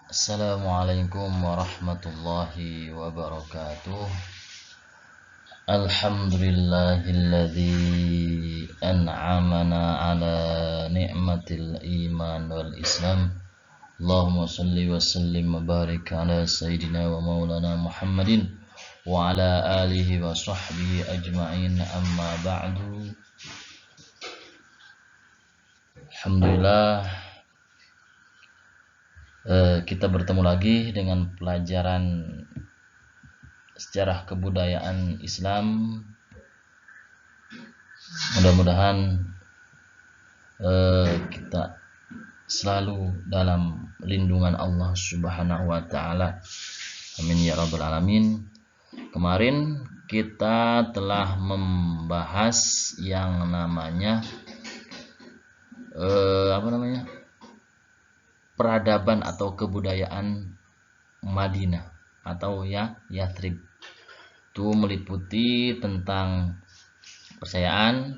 Assalamualaikum warahmatullahi wabarakatuh. Alhamdulillahilladzi an'amana ala ni'matil iman wal islam. Allahumma salli wa sallim wa barik ala sayyidina wa maulana Muhammadin wa ala alihi wa sahbihi ajma'in, amma ba'du. Alhamdulillah, kita bertemu lagi dengan pelajaran sejarah kebudayaan Islam. Mudah-mudahan kita selalu dalam lindungan Allah Subhanahu wa taala. Amin ya rabbal alamin. Kemarin kita telah membahas yang namanya peradaban atau kebudayaan Madinah atau Yathrib. Itu meliputi tentang percayaan,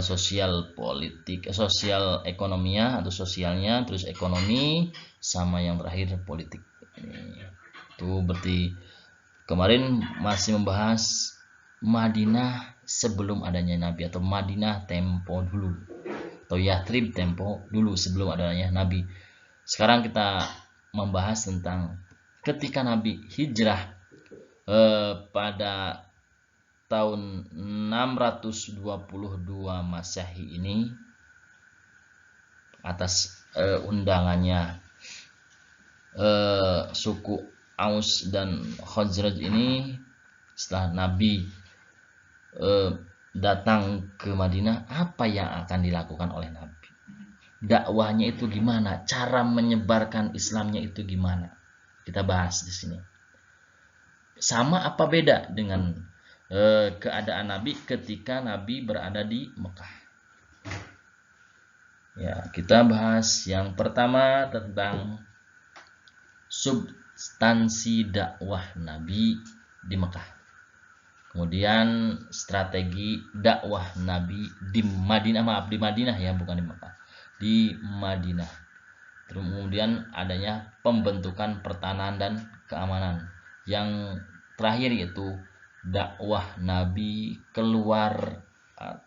sosial politik, sosial ekonominya atau sosialnya, terus ekonomi, sama yang terakhir politik. Itu berarti kemarin masih membahas Madinah sebelum adanya Nabi, atau Madinah tempo dulu, atau Yathrib tempo dulu sebelum adanya Nabi. Sekarang kita membahas tentang ketika Nabi hijrah pada tahun 622 Masehi ini, atas undangannya suku Aus dan Khazraj ini. Setelah Nabi datang ke Madinah, apa yang akan dilakukan oleh Nabi? Dakwahnya itu gimana? Cara menyebarkan Islamnya itu gimana? Kita bahas di sini. Sama apa beda dengan keadaan Nabi ketika Nabi berada di Mekah? Ya, kita bahas yang pertama tentang substansi dakwah Nabi di Mekah. Kemudian strategi dakwah Nabi di Madinah, di Madinah ya, bukan di Mekah, di Madinah. Kemudian adanya pembentukan pertahanan dan keamanan. Yang terakhir yaitu dakwah Nabi keluar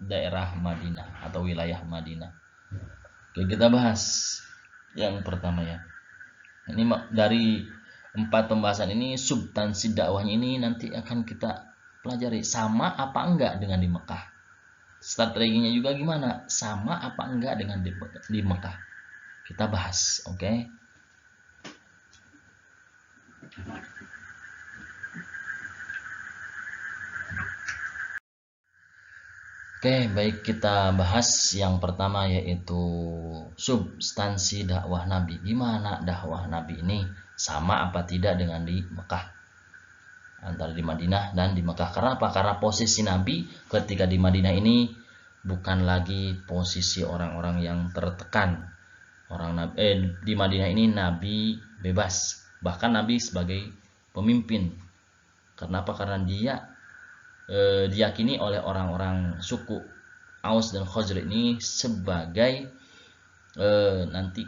daerah Madinah atau wilayah Madinah. Oke, kita bahas yang pertama ya. Ini dari 4 pembahasan ini, substansi dakwahnya ini nanti akan kita pelajari sama apa enggak dengan di Mekah. Strateginya juga gimana? Sama apa enggak dengan di Mekah? Kita bahas, oke? Oke, baik, kita bahas yang pertama yaitu substansi dakwah Nabi. Gimana dakwah Nabi ini? Sama apa tidak dengan di Mekah? Antara di Madinah dan di Mekah. Karena apa? Karena posisi Nabi ketika di Madinah ini bukan lagi posisi orang-orang yang tertekan. Di Madinah ini Nabi bebas. Bahkan Nabi sebagai pemimpin. Kenapa? Karena dia diyakini oleh orang-orang suku Aus dan Khazraj ini sebagai nanti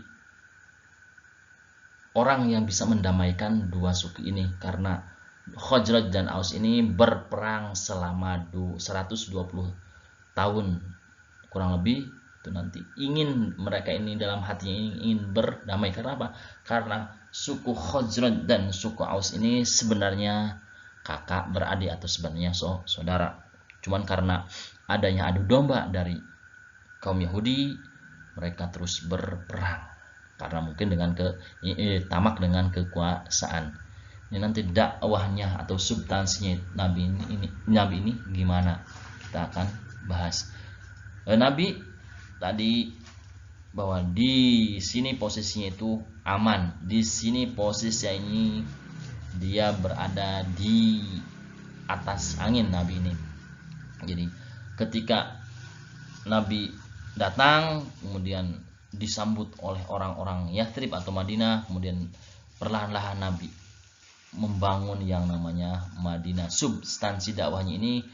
orang yang bisa mendamaikan dua suku ini, karena Khazraj dan Aus ini berperang selama 120 tahun kurang lebih. Itu nanti ingin mereka ini dalam hatinya ingin berdamai. Karena apa? Karena suku Khazraj dan suku Aus ini sebenarnya kakak beradik atau sebenarnya saudara. Cuman karena adanya adu domba dari kaum Yahudi, mereka terus berperang karena mungkin dengan tamak dengan kekuasaan. Ini nanti dakwahnya atau substansinya Nabi ini gimana, kita akan bahas. Nabi tadi bahwa di sini posisinya itu aman, di sini posisinya ini dia berada di atas angin Nabi ini. Jadi ketika Nabi datang, kemudian disambut oleh orang-orang Yathrib atau Madinah, kemudian perlahan-lahan Nabi membangun yang namanya Madinah. Substansi dakwahnya ini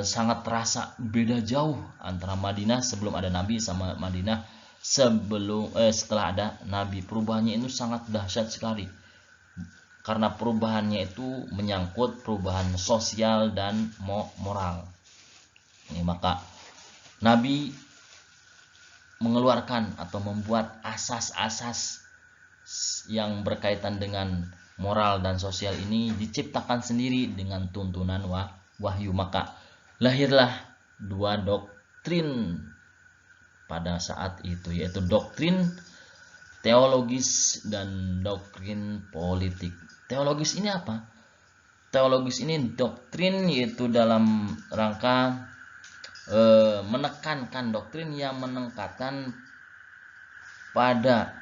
sangat terasa beda jauh antara Madinah sebelum ada Nabi sama Madinah setelah ada nabi. Perubahannya itu sangat dahsyat sekali, karena perubahannya itu menyangkut perubahan sosial dan moral. Maka nabi mengeluarkan atau membuat asas-asas yang berkaitan dengan moral dan sosial ini diciptakan sendiri dengan tuntunan wahyu. Maka lahirlah dua doktrin pada saat itu, yaitu doktrin teologis dan doktrin politik. Teologis ini apa? Teologis ini doktrin, yaitu dalam rangka menekankan, doktrin yang menekankan pada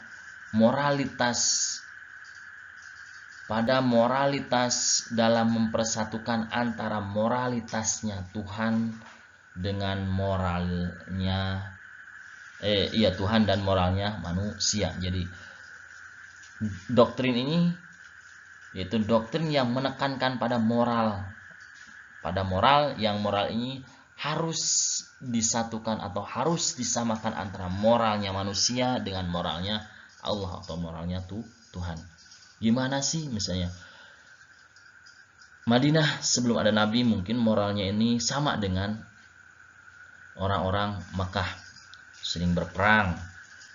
moralitas dalam mempersatukan antara moralitasnya Tuhan dengan moralnya Tuhan dan moralnya manusia. Jadi doktrin ini yaitu doktrin yang menekankan pada moral, yang moral ini harus disatukan atau harus disamakan antara moralnya manusia dengan moralnya Allah atau moralnya Tuhan. Gimana sih? Misalnya Madinah sebelum ada nabi, mungkin moralnya ini sama dengan orang-orang Makkah, sering berperang,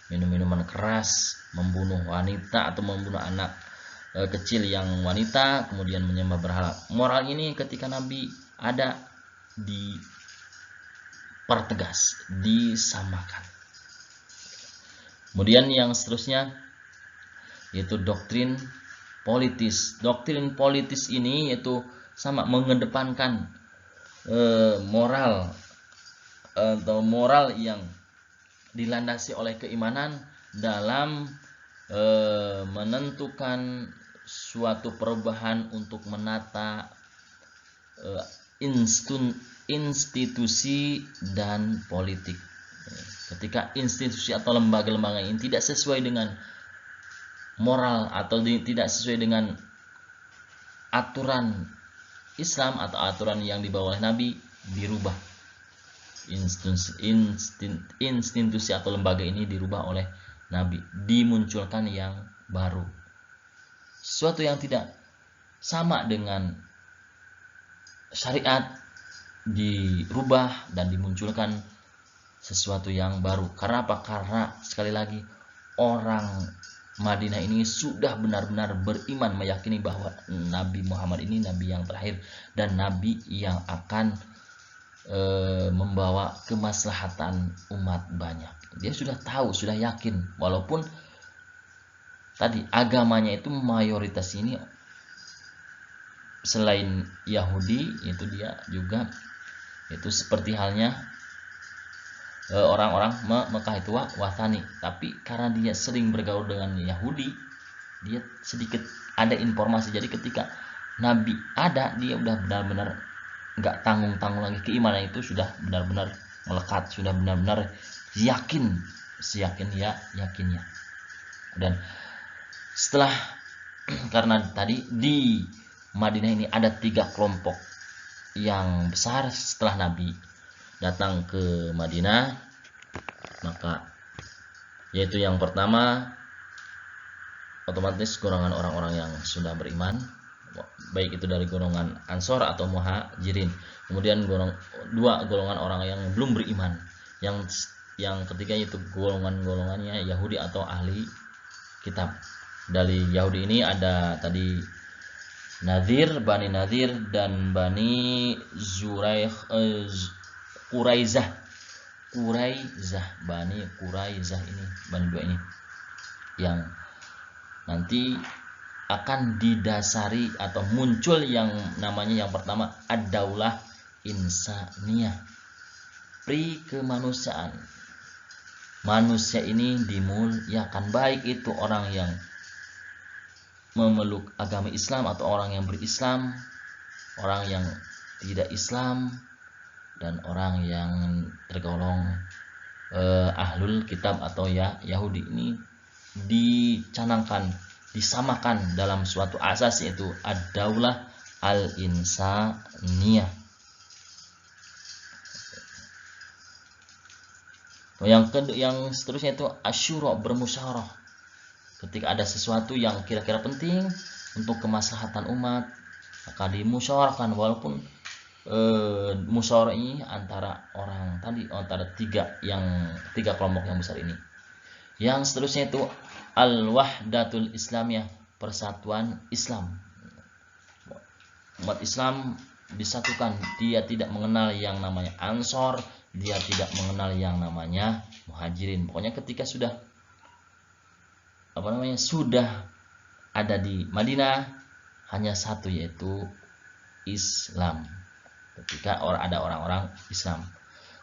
minum minuman keras, membunuh wanita atau membunuh anak kecil yang wanita, kemudian menyembah berhala. Moral ini ketika nabi ada dipertegas, disamakan. Kemudian yang seterusnya yaitu doktrin politis. Doktrin politis ini yaitu sama, mengedepankan moral atau moral yang dilandasi oleh keimanan dalam menentukan suatu perubahan untuk menata institusi dan politik. Ketika institusi atau lembaga-lembaga ini tidak sesuai dengan moral atau tidak sesuai dengan aturan Islam atau aturan yang dibawa oleh Nabi, dirubah. Institusi atau lembaga ini dirubah oleh Nabi, dimunculkan yang baru. Sesuatu yang tidak sama dengan syariat dirubah dan dimunculkan sesuatu yang baru. Karena apa? Karena sekali lagi orang Madinah ini sudah benar-benar beriman, meyakini bahwa Nabi Muhammad ini nabi yang terakhir dan nabi yang akan membawa kemaslahatan umat banyak. Dia sudah tahu, sudah yakin, walaupun tadi agamanya itu mayoritas ini selain Yahudi, itu dia juga itu seperti halnya orang-orang Mekah itu Wathani. Tapi karena dia sering bergaul dengan Yahudi, dia sedikit ada informasi. Jadi ketika Nabi ada, dia udah benar-benar nggak tanggung-tanggung lagi. Keimanan itu sudah benar-benar melekat, sudah benar-benar yakinnya. Dan setelah karena tadi di Madinah ini ada 3 kelompok yang besar setelah Nabi datang ke Madinah, maka yaitu yang pertama otomatis golongan orang-orang yang sudah beriman, baik itu dari golongan Ansor atau Muhajirin. Kemudian golongan orang yang belum beriman, yang ketiga itu golongannya Yahudi atau ahli kitab. Dari Yahudi ini ada tadi Bani Nadir dan Bani Quraizah, Bani Quraizah ini, Bani dua ini yang nanti akan didasari atau muncul yang namanya yang pertama ad-daulah insaniyah, pri kemanusiaan. Manusia ini dimuliakan, baik itu orang yang memeluk agama Islam atau orang yang berislam, orang yang tidak Islam, dan orang yang tergolong ahlul kitab atau Yahudi. Ini dicanangkan, disamakan dalam suatu asas, yaitu ad-daulah al-insaniyah. Yang seterusnya itu asyura, bermusyawarah. Ketika ada sesuatu yang kira-kira penting untuk kemaslahatan umat, maka dimusyawarahkan, walaupun musyawarah ini antara orang tadi, antara tiga kelompok yang besar ini. Yang seterusnya itu al-wahdatul islamiyah, persatuan Islam. Umat Islam disatukan, dia tidak mengenal yang namanya Ansor, dia tidak mengenal yang namanya Muhajirin. Pokoknya ketika sudah ada di Madinah, hanya satu, yaitu Islam. Ketika ada orang-orang Islam.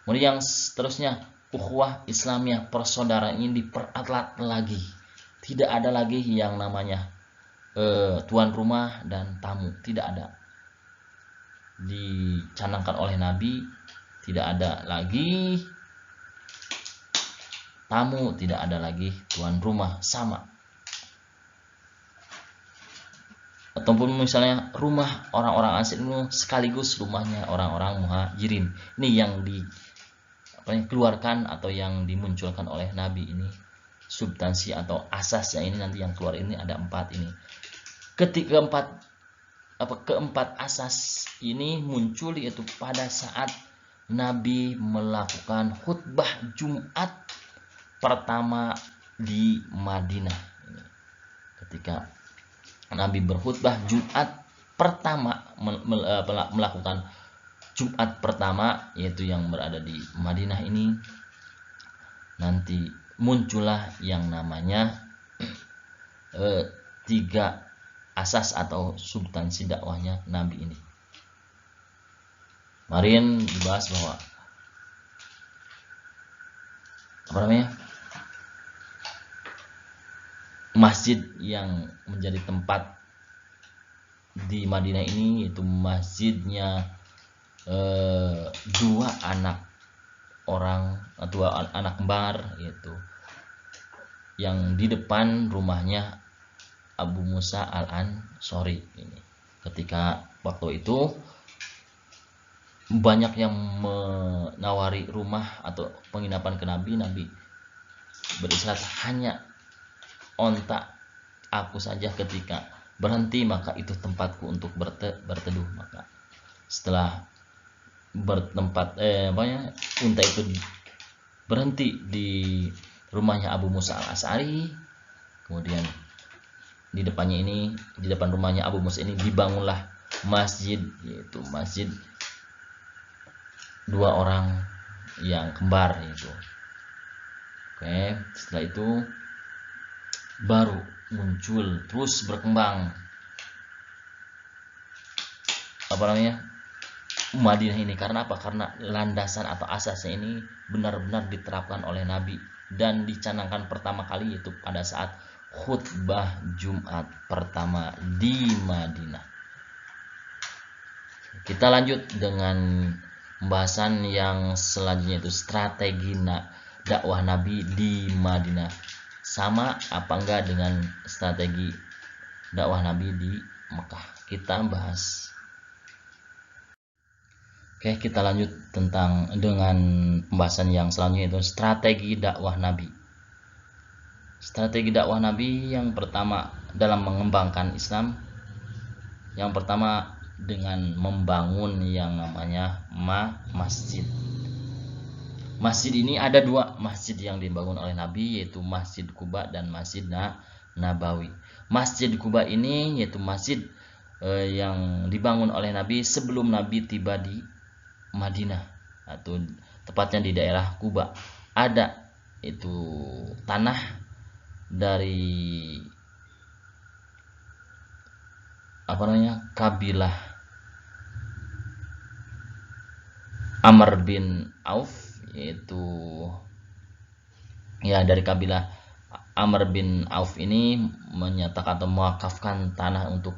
Kemudian yang seterusnya ukhuwah Islamiyah, persaudaraan ini dipererat lagi. Tidak ada lagi yang namanya tuan rumah dan tamu, tidak ada. Dicanangkan oleh Nabi, tidak ada lagi tamu, tidak ada lagi tuan rumah, sama. Ataupun misalnya rumah orang-orang asing itu sekaligus rumahnya orang-orang Muhajirin. Ini yang dikeluarkan atau yang dimunculkan oleh Nabi ini. Substansi atau asasnya ini nanti yang keluar ini ada 4 ini. Keempat asas ini muncul yaitu pada saat Nabi melakukan khutbah Jumat pertama di Madinah. Ketika Nabi berkhutbah Jumat pertama, melakukan Jumat pertama, yaitu yang berada di Madinah ini, nanti muncullah yang namanya 3 asas atau substansi dakwahnya Nabi ini. Kemarin dibahas bahwa masjid yang menjadi tempat di Madinah ini, yaitu masjidnya 2 anak kembar, yaitu yang di depan rumahnya Abu Musa Al-Ansori ini. Ketika waktu itu banyak yang menawari rumah atau penginapan ke Nabi, Nabi berisyarat, hanya ontak aku saja ketika berhenti, maka itu tempatku untuk berteduh. Maka setelah unta itu berhenti di rumahnya Abu Musa Al-Asy'ari, kemudian di depan rumahnya Abu Musa ini dibangunlah masjid, yaitu masjid 2 orang yang kembar itu. Oke, setelah itu baru muncul, terus berkembang Madinah ini. Karena apa? Karena landasan atau asasnya ini benar-benar diterapkan oleh Nabi dan dicanangkan pertama kali yaitu pada saat khutbah Jumat pertama di Madinah. Kita lanjut dengan pembahasan yang selanjutnya, itu strategi dakwah Nabi di Madinah. Sama apa enggak dengan strategi dakwah Nabi di Mekah? Kita bahas. Oke, kita lanjut dengan pembahasan yang selanjutnya, itu strategi dakwah Nabi. Strategi dakwah Nabi yang pertama dalam mengembangkan Islam, yang pertama dengan membangun yang namanya masjid. Masjid ini ada 2 masjid yang dibangun oleh Nabi, yaitu Masjid Quba dan Masjid Nabawi. Masjid Quba ini yaitu masjid yang dibangun oleh Nabi sebelum Nabi tiba di Madinah, atau tepatnya di daerah Quba. Ada itu tanah dari kabilah Amr bin Auf, yaitu dari kabilah Amr bin Auf ini menyatakan atau mewakafkan tanah untuk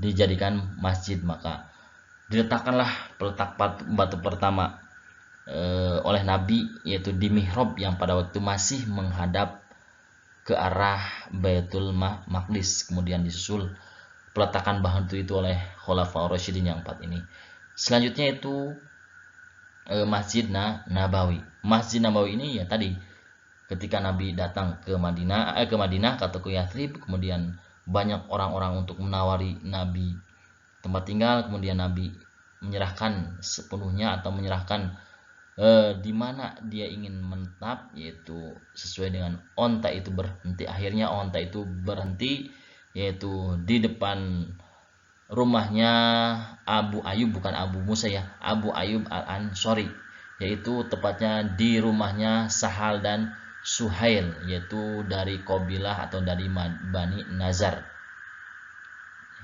dijadikan masjid. Maka diletakkanlah peletak batu pertama oleh Nabi, yaitu di mihrab yang pada waktu masih menghadap ke arah Baitul Maqdis. Kemudian disusul peletakan batu itu oleh Khulafaur Rasyidin yang 4 ini. Selanjutnya itu Masjid Nabawi. Masjid Nabawi ini ya tadi ketika Nabi datang ke Madinah atau ke Yathrib, kemudian banyak orang-orang untuk menawari Nabi tempat tinggal, kemudian Nabi menyerahkan sepenuhnya atau menyerahkan di mana dia ingin menetap, yaitu sesuai dengan onta itu berhenti. Akhirnya onta itu berhenti yaitu di depan rumahnya Abu Ayub, bukan Abu Musa ya, Abu Ayub Al-Ansori, yaitu tepatnya di rumahnya Sahal dan Suhail, yaitu dari kabilah atau dari Bani Nazar.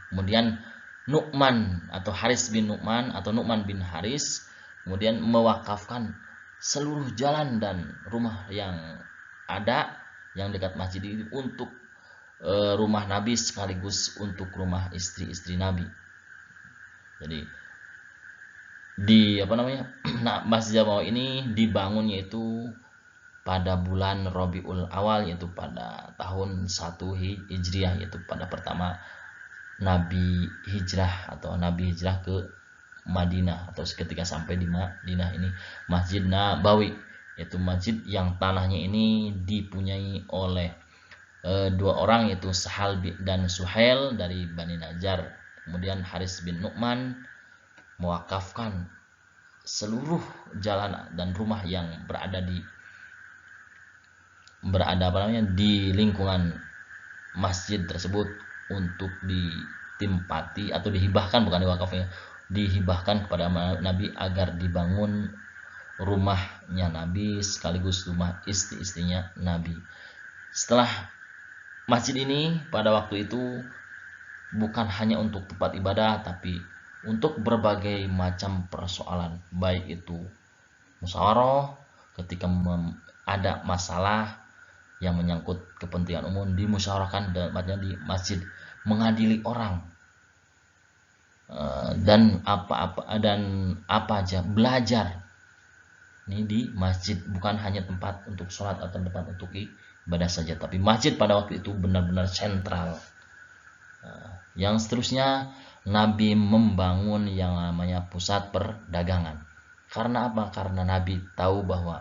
Kemudian Nu'man atau Haris bin Nu'man atau Nu'man bin Haris kemudian mewakafkan seluruh jalan dan rumah yang ada yang dekat masjid ini untuk rumah Nabi sekaligus untuk rumah istri-istri Nabi. Jadi di Masjid Nabawi ini dibangun yaitu pada bulan Rabiul Awal, yaitu pada tahun 1 Hijriah, yaitu pada pertama Nabi hijrah atau Nabi hijrah ke Madinah atau ketika sampai di Madinah ini Masjid Nabawi, yaitu masjid yang tanahnya ini dipunyai oleh dua orang, yaitu Sahal dan Suhail dari Bani Najjar. Kemudian Haris bin Nu'man mewakafkan seluruh jalan dan rumah yang berada di lingkungan masjid tersebut untuk ditempati atau dihibahkan, bukan diwakafnya, dihibahkan kepada Nabi agar dibangun rumahnya Nabi sekaligus rumah istri-istrinya Nabi. Setelah masjid ini pada waktu itu bukan hanya untuk tempat ibadah, tapi untuk berbagai macam persoalan, baik itu musyawarah ketika ada masalah yang menyangkut kepentingan umum dimusyawarahkan di masjid, mengadili orang, dan apa aja belajar ini di masjid, bukan hanya tempat untuk sholat atau tempat untuk ibadah saja, tapi masjid pada waktu itu benar-benar sentral. Yang seterusnya Nabi membangun yang namanya pusat perdagangan. Karena apa? Karena Nabi tahu bahwa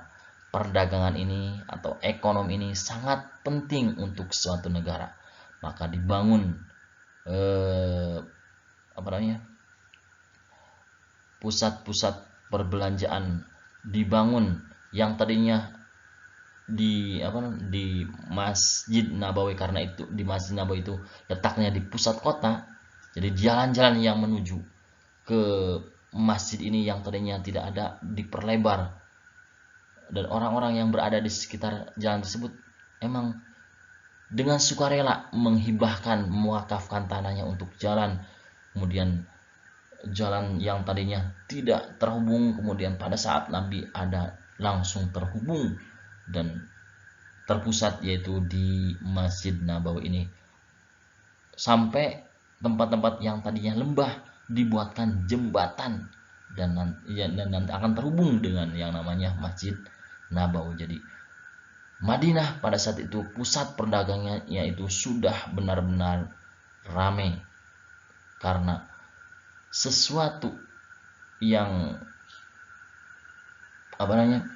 perdagangan ini atau ekonomi ini sangat penting untuk suatu negara. Maka dibangun pusat-pusat perbelanjaan dibangun, yang tadinya di Masjid Nabawi, karena itu di Masjid Nabawi itu letaknya di pusat kota. Jadi jalan-jalan yang menuju ke masjid ini yang tadinya tidak ada diperlebar, dan orang-orang yang berada di sekitar jalan tersebut emang dengan sukarela menghibahkan, mewakafkan tanahnya untuk jalan. Kemudian jalan yang tadinya tidak terhubung, kemudian pada saat Nabi ada langsung terhubung dan terpusat, yaitu di Masjid Nabawi ini. Sampai tempat-tempat yang tadinya lembah dibuatkan jembatan dan nanti akan terhubung dengan yang namanya Masjid Nabawi. Jadi Madinah pada saat itu pusat perdagangannya yaitu sudah benar-benar ramai, karena sesuatu yang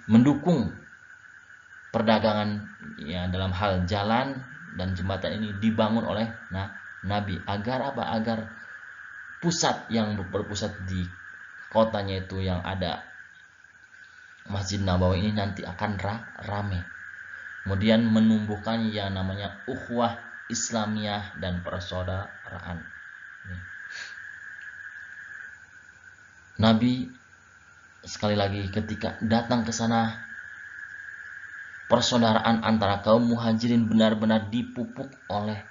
mendukung perdagangan ya dalam hal jalan dan jembatan ini dibangun oleh Nabi agar pusat yang berpusat di kotanya itu yang ada Masjid Nabawi ini nanti akan ramai. Kemudian menumbuhkan yang namanya ukhuwah Islamiyah dan persaudaraan. Nabi sekali lagi ketika datang ke sana, persaudaraan antara kaum muhajirin benar-benar dipupuk oleh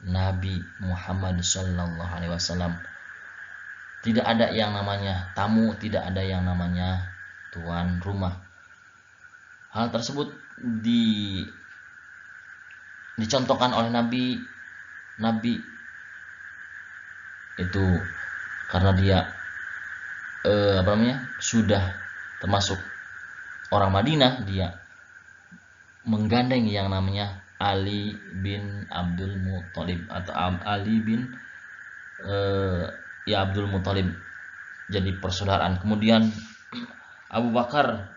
Nabi Muhammad SAW. Tidak ada yang namanya tamu, tidak ada yang namanya tuan rumah. Hal tersebut dicontohkan oleh Nabi itu karena dia sudah termasuk orang Madinah, dia menggandeng yang namanya Ali bin Abdul Muthalib atau Ali bin Abdul Muthalib, jadi persaudaraan. Kemudian Abu Bakar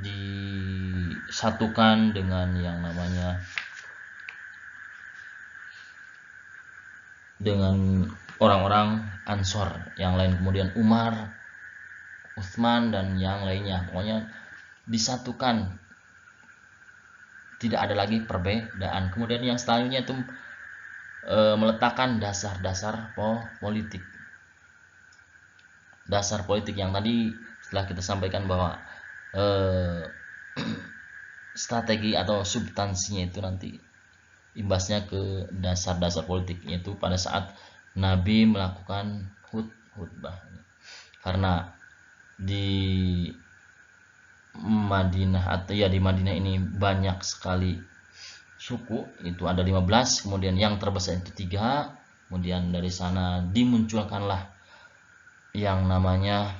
disatukan dengan yang namanya dengan orang-orang Ansor yang lain, kemudian Umar, Utsman dan yang lainnya, pokoknya disatukan, tidak ada lagi perbedaan. Kemudian yang selanjutnya itu meletakkan dasar-dasar politik. Dasar politik yang tadi setelah kita sampaikan bahwa strategi atau substansinya itu nanti imbasnya ke dasar-dasar politik, yaitu pada saat Nabi melakukan khutbah. Karena di Madinah atau ya di Madinah ini banyak sekali suku, itu ada 15, kemudian yang terbesar itu 3, kemudian dari sana dimunculkanlah yang namanya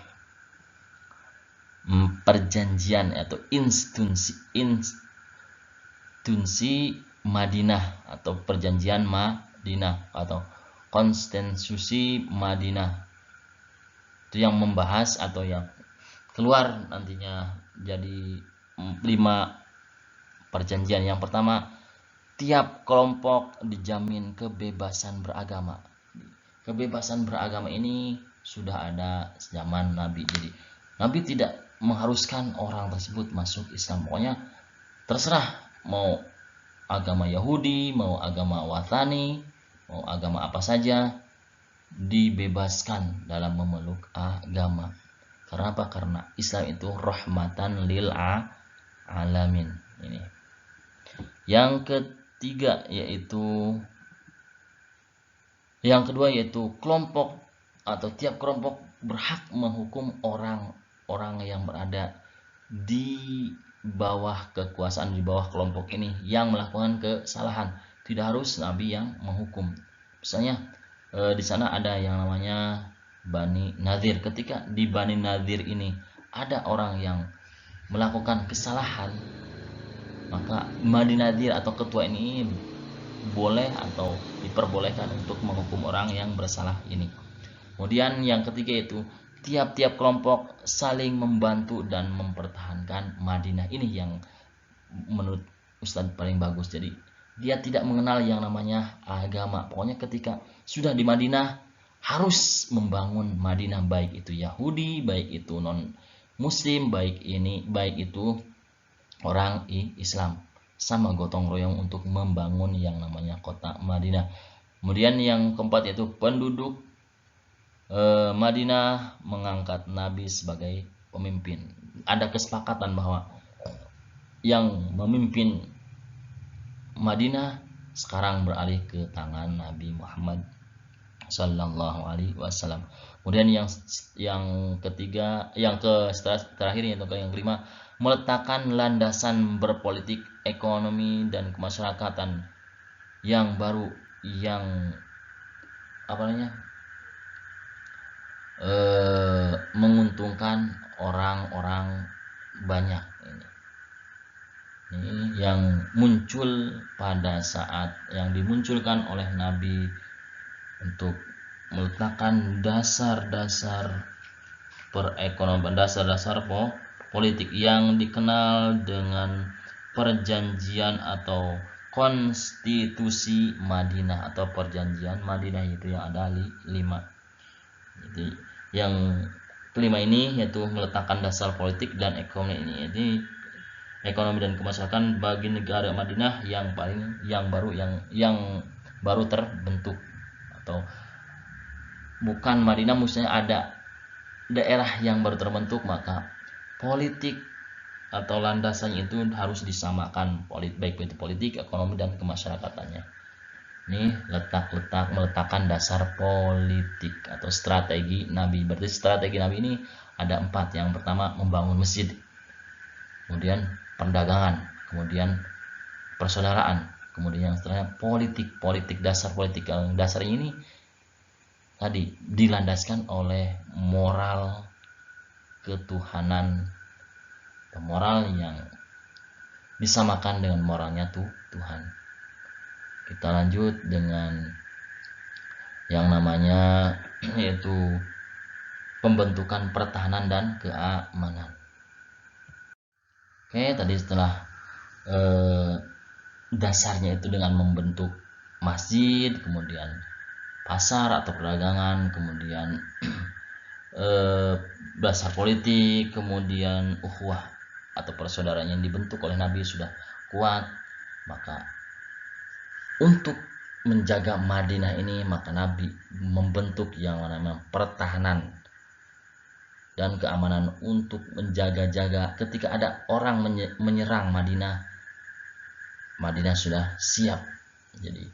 perjanjian atau institusi Madinah atau perjanjian Madinah atau konstitusi Madinah, itu yang membahas atau yang keluar nantinya jadi 5 perjanjian. Yang pertama, tiap kelompok dijamin kebebasan beragama. Kebebasan beragama ini sudah ada zaman Nabi, jadi Nabi tidak mengharuskan orang tersebut masuk Islam, pokoknya terserah mau agama Yahudi, mau agama Wathani, mau agama apa saja, dibebaskan dalam memeluk agama. Karena apa? Karena Islam itu rahmatan lil alamin. Ini. Yang kedua yaitu kelompok atau tiap kelompok berhak menghukum orang-orang yang berada di bawah kekuasaan, di bawah kelompok ini yang melakukan kesalahan. Tidak harus Nabi yang menghukum. Misalnya di sana ada yang namanya Bani Nadir. Ketika di Bani Nadir ini ada orang yang melakukan kesalahan, maka Bani Nadir atau ketua ini boleh atau diperbolehkan untuk menghukum orang yang bersalah ini. Kemudian yang ketiga itu tiap-tiap kelompok saling membantu dan mempertahankan Madinah. Ini yang menurut Ustadz paling bagus. Jadi dia tidak mengenal yang namanya agama. Pokoknya ketika sudah di Madinah harus membangun Madinah, baik itu Yahudi, baik itu non Muslim, baik itu orang Islam, sama gotong royong untuk membangun yang namanya kota Madinah. Kemudian yang keempat yaitu penduduk Madinah mengangkat Nabi sebagai pemimpin. Ada kesepakatan bahwa yang memimpin Madinah sekarang beralih ke tangan Nabi Muhammad Sallallahu Alaihi Wasallam. Kemudian yang ketiga, terakhir yaitu yang kelima, meletakkan landasan berpolitik, ekonomi dan kemasyarakatan yang baru, yang menguntungkan orang-orang banyak. Ini yang muncul pada saat yang dimunculkan oleh Nabi untuk meletakkan dasar-dasar perekonomian, dasar-dasar politik yang dikenal dengan perjanjian atau konstitusi Madinah atau perjanjian Madinah, itu yang ada 5. Jadi yang kelima ini yaitu meletakkan dasar politik dan ekonomi ini. Jadi ekonomi dan kemasyarakatan bagi negara Madinah yang baru terbentuk, atau bukan Madinah, maksudnya ada daerah yang baru terbentuk, maka politik atau landasannya itu harus disamakan, baik itu politik, ekonomi dan kemasyarakatannya. Ini meletakkan dasar politik atau strategi Nabi. Berarti strategi Nabi ini ada 4. Yang pertama membangun masjid, kemudian perdagangan, kemudian persaudaraan, kemudian yang setelahnya politik dasar politik. Yang dasar ini tadi dilandaskan oleh moral ketuhanan, moral yang disamakan dengan moralnya Tuhan. Kita lanjut dengan yang namanya yaitu pembentukan pertahanan dan keamanan. Oke, tadi setelah dasarnya itu dengan membentuk masjid, kemudian pasar atau perdagangan, kemudian dasar politik, kemudian ukhuwah atau persaudaraan yang dibentuk oleh Nabi sudah kuat, maka untuk menjaga Madinah ini maka Nabi membentuk yang namanya pertahanan dan keamanan untuk menjaga-jaga ketika ada orang menyerang Madinah, Madinah sudah siap. Jadi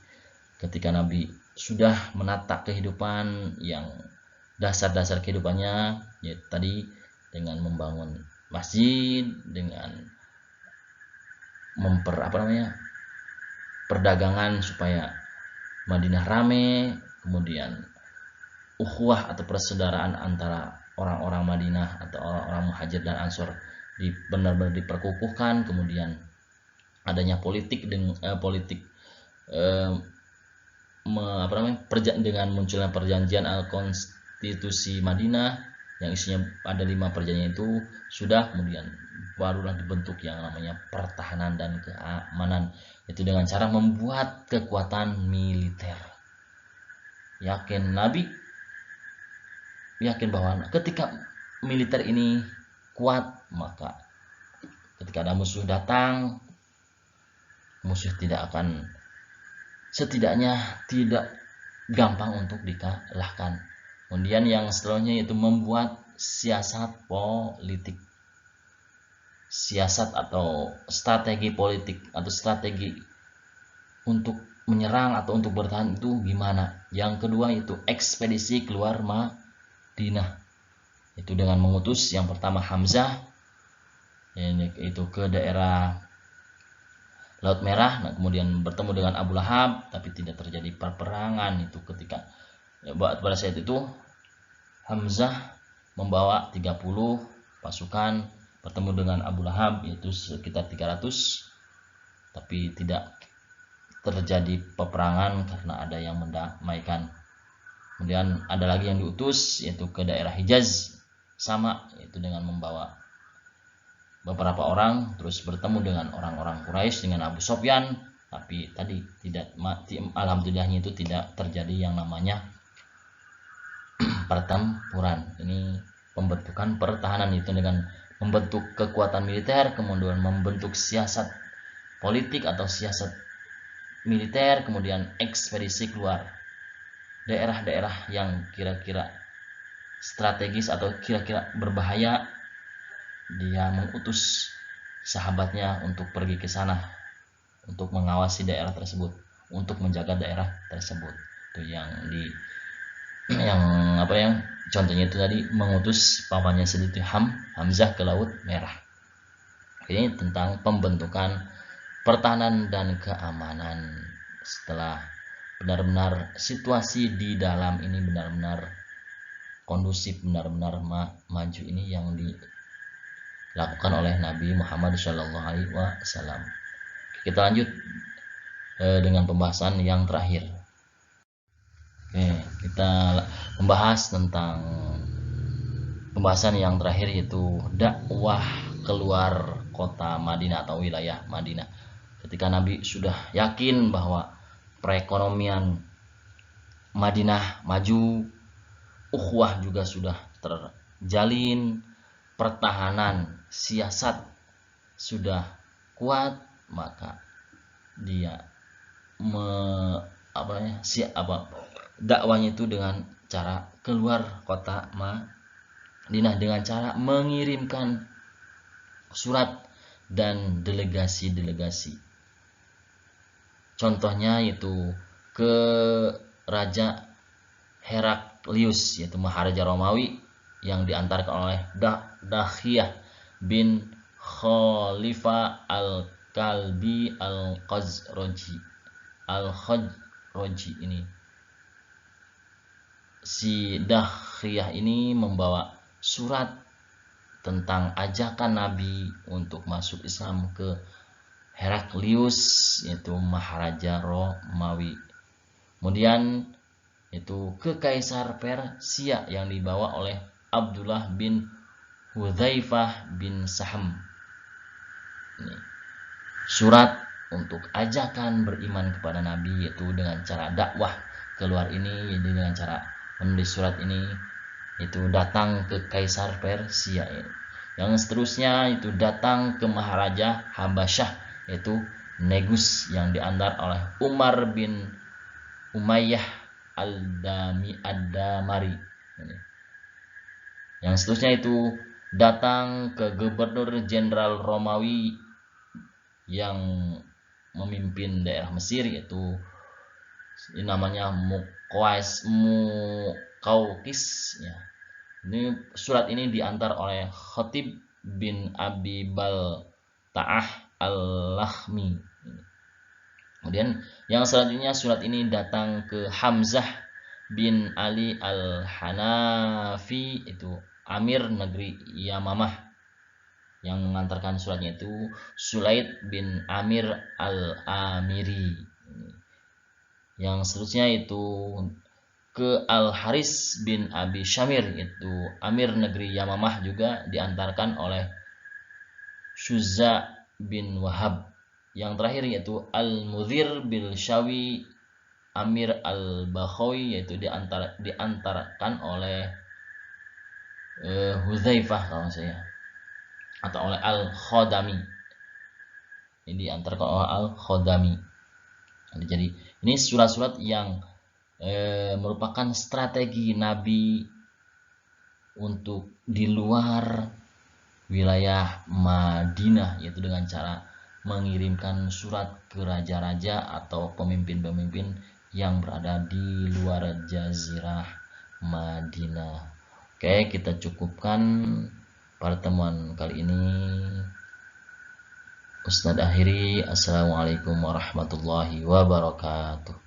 ketika Nabi sudah menata kehidupan yang dasar-dasar kehidupannya, ya tadi dengan membangun masjid, dengan perdagangan supaya Madinah rame, kemudian ukhuwah atau persaudaraan antara orang-orang Madinah atau orang-orang Muhajir dan Ansor benar-benar diperkukuhkan, kemudian adanya dengan munculnya perjanjian Al-Konstitusi Madinah yang isinya ada 5 perjanjian itu sudah, kemudian barulah dibentuk yang namanya pertahanan dan keamanan, itu dengan cara membuat kekuatan militer. Nabi yakin bahwa ketika militer ini kuat, maka ketika ada musuh datang, musuh setidaknya tidak gampang untuk dikalahkan. Kemudian yang setelahnya itu membuat siasat politik, siasat atau strategi politik atau strategi untuk menyerang atau untuk bertahan itu gimana. Yang kedua itu ekspedisi keluar Madinah, itu dengan mengutus yang pertama Hamzah itu ke daerah Laut Merah, nah kemudian bertemu dengan Abu Lahab, tapi tidak terjadi peperangan. Itu ketika pada saat itu Hamzah membawa 30 pasukan bertemu dengan Abu Lahab, yaitu sekitar 300, tapi tidak terjadi peperangan karena ada yang mendamaikan. Kemudian ada lagi yang diutus yaitu ke daerah Hijaz, sama, yaitu dengan membawa beberapa orang, terus bertemu dengan orang-orang Quraisy dengan Abu Sofyan, tapi tadi tidak alhamdulillahnya itu tidak terjadi yang namanya pertempuran. Ini pembentukan pertahanan itu dengan membentuk kekuatan militer, kemudian membentuk siasat politik atau siasat militer, kemudian ekspedisi keluar daerah-daerah yang kira-kira strategis atau kira-kira berbahaya. Dia mengutus sahabatnya untuk pergi ke sana untuk mengawasi daerah tersebut, untuk menjaga daerah tersebut. Itu yang contohnya itu tadi mengutus pamannya sendiri Hamzah ke Laut Merah. Ini tentang pembentukan pertahanan dan keamanan. Setelah benar-benar situasi di dalam ini benar-benar kondusif, benar-benar maju, ini yang dilakukan oleh Nabi Muhammad SAW. Kita lanjut dengan pembahasan yang terakhir. Kita membahas tentang pembahasan yang terakhir, yaitu dakwah keluar kota Madinah atau wilayah Madinah. Ketika Nabi sudah yakin bahwa perekonomian Madinah maju, ukhuwah juga sudah terjalin, pertahanan siasat sudah kuat, maka dia dakwanya itu dengan cara keluar kota Madinah dengan cara mengirimkan surat dan delegasi-delegasi. Contohnya itu ke Raja Heraklius, yaitu Maharaja Romawi, yang diantarkan oleh Dakhiyah bin Khalifah Al-Kalbi Al-Khazraji ini. Si Dakhiyah ini membawa surat tentang ajakan Nabi untuk masuk Islam ke Heraklius, yaitu Maharaja Romawi. Kemudian itu ke Kaisar Persia yang dibawa oleh Abdullah bin Hudzaifah bin Saham. Ini surat untuk ajakan beriman kepada Nabi, yaitu dengan cara dakwah keluar ini, jadi dengan cara menulis surat ini itu datang ke Kaisar Persia. Yang seterusnya itu datang ke Maharaja Habasyah, yaitu Negus, yang diantar oleh Umar bin Umayyah Ad-Damari. Yang seterusnya itu datang ke Gubernur Jenderal Romawi yang memimpin daerah Mesir, yaitu namanya Muqawqis ya. Ini surat ini diantar oleh Khatib bin Abi Balta'ah Al-Lakhmi. Kemudian yang selanjutnya surat ini datang ke Hamzah bin Ali Al-Hanafi, itu Amir negeri Yamamah. Yang mengantarkan suratnya itu Sulaid bin Amir Al-Amiri. Yang seterusnya itu ke Al-Haris bin Abi Syamir, itu Amir negeri Yamamah, juga diantarkan oleh Syuza bin Wahab. Yang terakhir yaitu Al-Mudhir bin Syawi Amir Al-Bakhawi, yaitu diantarkan oleh Hudzaifah kalau saya, atau oleh Al-Khodami. Ini diantarkan oleh Al-Khodami. Jadi ini surat-surat yang merupakan strategi Nabi untuk di luar wilayah Madinah, yaitu dengan cara mengirimkan surat ke raja-raja atau pemimpin-pemimpin yang berada di luar Jazirah Madinah. Oke, kita cukupkan pertemuan kali ini. Ustadz akhiri, assalamualaikum warahmatullahi wabarakatuh.